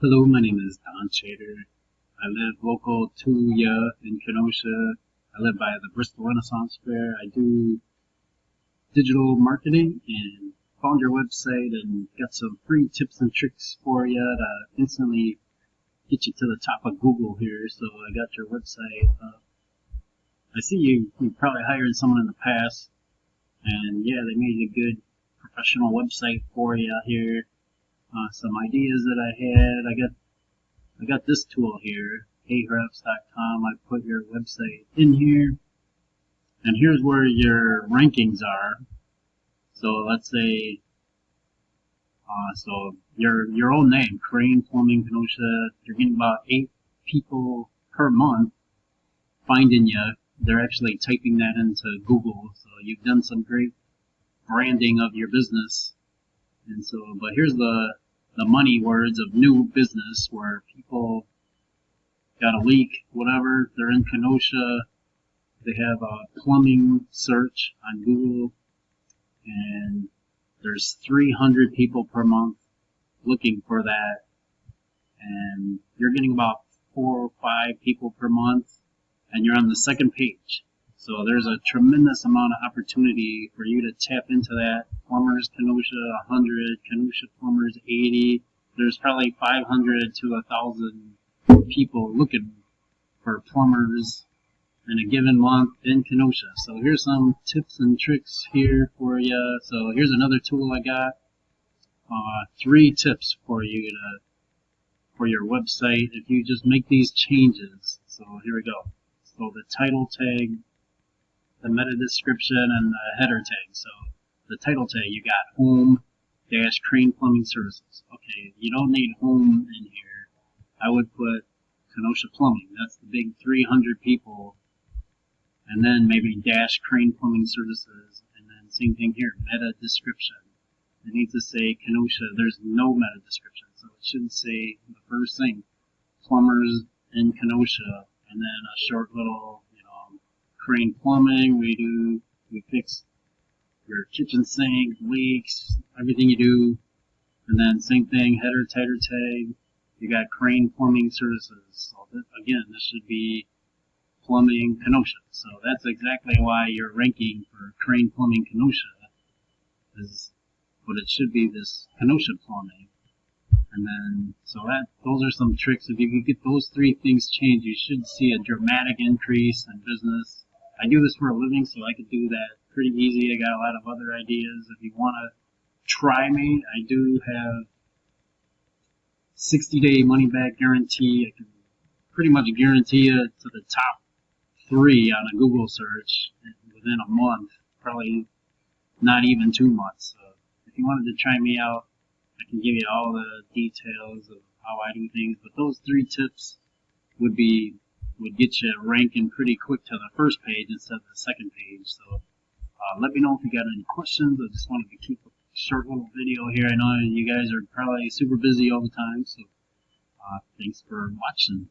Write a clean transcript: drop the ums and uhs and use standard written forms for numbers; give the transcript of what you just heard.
Hello, my name is Don Chater. I live local to ya in Kenosha. I live by the Bristol Renaissance Fair. I do digital marketing and found your website and got some free tips and tricks for you to instantly get you to the top of Google here. So I got your website. I see you probably hired someone in the past, and yeah, they made a good professional website for you here. Some ideas that I had. I got this tool here, Ahrefs.com. I put your website in here, and here's where your rankings are. So let's say, so your own name, Crane Plumbing Kenosha, you're getting about 8 people per month finding you. They're actually typing that into Google, so you've done some great branding of your business. And so, but here's the money words of new business where people got a leak, whatever, they're in Kenosha, they have a plumbing search on Google, and there's 300 people per month looking for that, and you're getting about 4 or 5 people per month, and you're on the second page. So there's a tremendous amount of opportunity for you to tap into that. Plumbers Kenosha 100, Kenosha Plumbers 80. There's probably 500 to 1,000 people looking for plumbers in a given month in Kenosha. So here's some tips and tricks here for you. So here's another tool I got. 3 tips for you for your website if you just make these changes. So here we go. So the title tag, the meta description, and the header tag. So the title tag, you got home dash Crane Plumbing Services. Okay, you don't need home in here. I would put Kenosha Plumbing. That's the big 300 people. And then maybe dash Crane Plumbing Services. And then same thing here, meta description. It needs to say Kenosha. There's no meta description. So it should say the first thing, plumbers in Kenosha. And then a short little, Crane Plumbing, we fix your kitchen sink, leaks, everything you do. And then same thing, header, title tag, you got Crane Plumbing Services. So again, this should be Plumbing Kenosha. So that's exactly why you're ranking for Crane Plumbing Kenosha, but it should be this Kenosha Plumbing. And then, so those are some tricks. If you could get those 3 things changed, you should see a dramatic increase in business. I do this for a living, so I could do that pretty easy. I got a lot of other ideas. If you want to try me, I do have 60-day money-back guarantee. I can pretty much guarantee you to the top 3 on a Google search within a month, probably not even 2 months. So if you wanted to try me out, I can give you all the details of how I do things. But those 3 tips would get you ranking pretty quick to the first page instead of the second page. So let me know if you got any questions. I just wanted to keep a short little video here. I know you guys are probably super busy all the time, so thanks for watching.